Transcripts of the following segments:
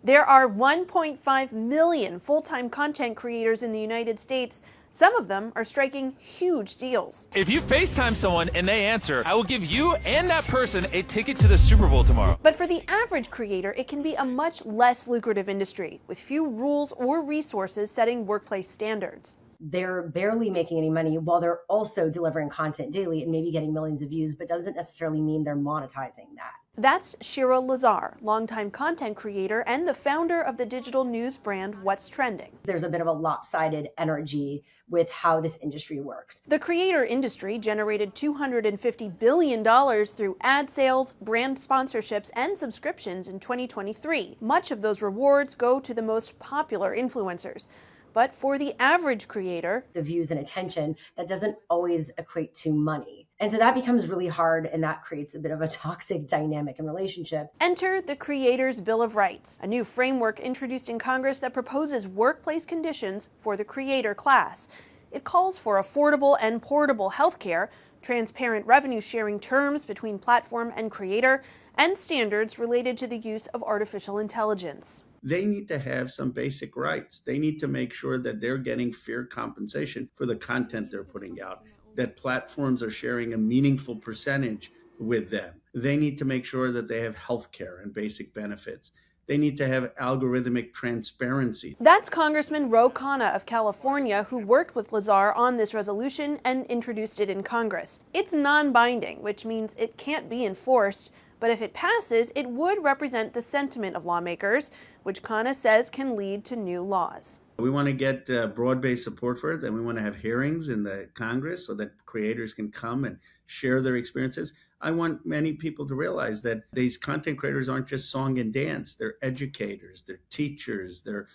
There are 1.5 million full-time content creators in the United States. Some of them are striking huge deals. If you FaceTime someone and they answer, I will give you and that person a ticket to the Super Bowl tomorrow. But for the average creator, it can be a much less lucrative industry, with few rules or resources setting workplace standards. They're barely making any money while they're also delivering content daily and maybe getting millions of views, but doesn't necessarily mean they're monetizing that. That's Shiralazar, longtime content creator and the founder of the digital news brand What's Trending. There's a bit of a lopsided energy with how this industry works. The creator industry generated $250 billion through ad sales, brand sponsorships, and subscriptions in 2023. Much of those rewards go to the most popular influencers. But for the average creator, the views and attention, that doesn't always equate to money. And so that becomes really hard, and that creates a bit of a toxic dynamic and relationship. Enter the Creators' Bill of Rights, a new framework introduced in Congress that proposes workplace conditions for the creator class. It calls for affordable and portable health care, transparent revenue-sharing terms between platform and creator, and standards related to the use of artificial intelligence. They need to have some basic rights. They need to make sure that they're getting fair compensation for the content they're putting out, that platforms are sharing a meaningful percentage with them. They need to make sure that they have health care and basic benefits. They need to have algorithmic transparency. That's Congressman Rogin Khanna of California, who worked with Lazar on this resolution and introduced it in Congress. It's non-binding, which means it can't be enforced. But if it passes, it would represent the sentiment of lawmakers, which Khanna says can lead to new laws. We want to get broad-based support for it, and we want to have hearings in the Congress so that creators can come and share their experiences. I want many people to realize that these content creators aren't just song and dance. They're educators, they're teachers, they're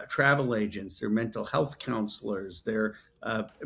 travel agents, they're mental health counselors, they're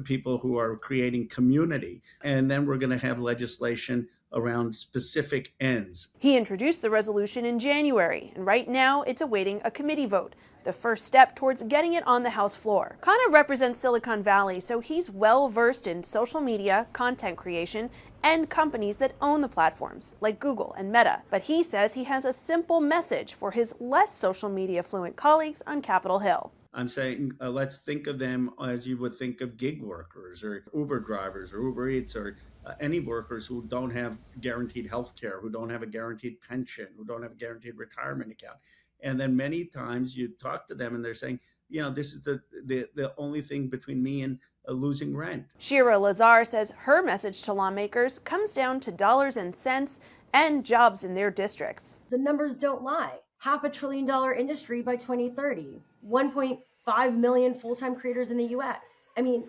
people who are creating community. And then we're going to have legislation around specific ends. He introduced the resolution in January, and right now it's awaiting a committee vote, the first step towards getting it on the House floor. Khanna represents Silicon Valley, so he's well-versed in social media, content creation, and companies that own the platforms, like Google and Meta. But he says he has a simple message for his less social media-fluent colleagues on Capitol Hill. I'm saying let's think of them as you would think of gig workers or Uber drivers or Uber Eats or any workers who don't have guaranteed health care, who don't have a guaranteed pension, who don't have a guaranteed retirement account. And then many times you talk to them and they're saying, you know, this is the only thing between me and losing rent. Shiralazar says her message to lawmakers comes down to dollars and cents and jobs in their districts. The numbers don't lie. $500 billion industry by 2030. 1.5 million full-time creators in the US. I mean,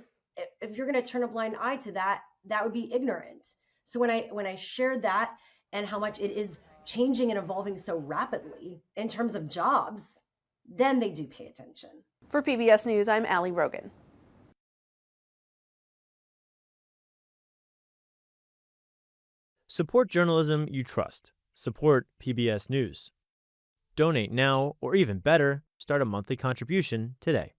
if you're going to turn a blind eye to that, that would be ignorant. So when I shared that and how much it is changing and evolving so rapidly in terms of jobs, then they do pay attention. For PBS News, I'm Rogin. Support journalism you trust. Support PBS News. Donate now, or even better, start a monthly contribution today.